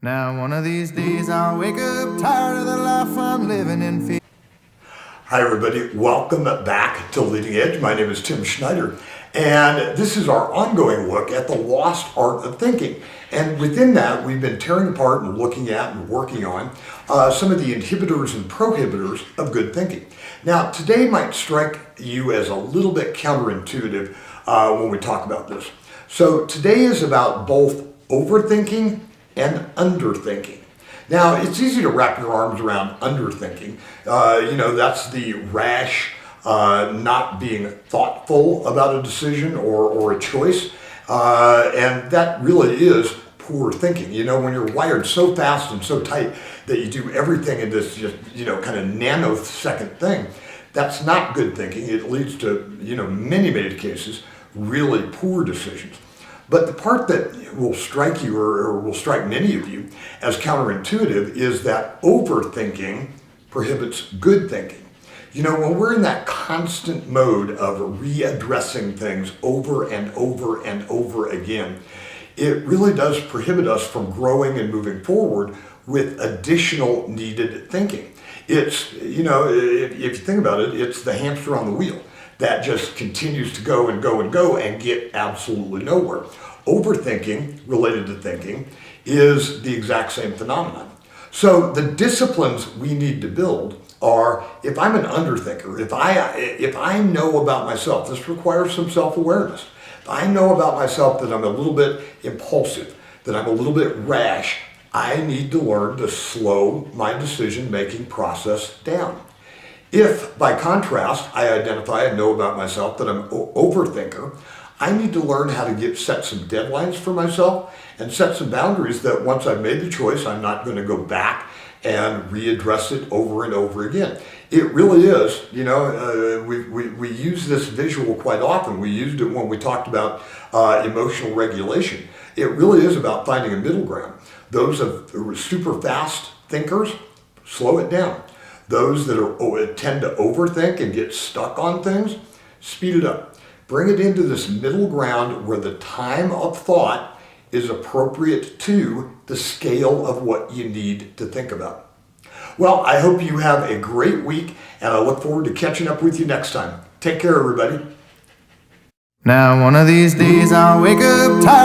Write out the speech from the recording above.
Now one of these days I'll wake up tired of the life I'm living in fear. Hi everybody, welcome back to Leading Edge. My name is Tim Schneider, and this is our ongoing look at the lost art of thinking. And within that, we've been tearing apart and looking at and working on some of the inhibitors and prohibitors of good thinking. Now, today might strike you as a little bit counterintuitive when we talk about this. So today is about both overthinking and underthinking. Now, it's easy to wrap your arms around underthinking. That's the rash, not being thoughtful about a decision or a choice. And that really is poor thinking. You know, when you're wired so fast and so tight that you do everything in this just, kind of nanosecond thing, that's not good thinking. It leads to, many cases, really poor decisions. But the part that will strike you or will strike many of you as counterintuitive is that overthinking prohibits good thinking. You know, when we're in that constant mode of readdressing things over and over and over again, it really does prohibit us from growing and moving forward with additional needed thinking. It's, if you think about it, it's the hamster on the wheel that just continues to go and go and go and get absolutely nowhere. Overthinking, related to thinking, is the exact same phenomenon. So the disciplines we need to build are, if I'm an underthinker, if I know about myself, this requires some self-awareness. If I know about myself that I'm a little bit impulsive, that I'm a little bit rash, I need to learn to slow my decision-making process down. If, by contrast, I identify and know about myself that I'm an overthinker, I need to learn how to set some deadlines for myself and set some boundaries that once I've made the choice, I'm not going to go back and readdress it over and over again. It really is, we use this visual quite often. We used it when we talked about emotional regulation. It really is about finding a middle ground. Those of super fast thinkers, slow it down. Those that tend to overthink and get stuck on things, speed it up. Bring it into this middle ground where the time of thought is appropriate to the scale of what you need to think about. Well, I hope you have a great week, and I look forward to catching up with you next time. Take care, everybody. Now one of these days I'll wake up tired.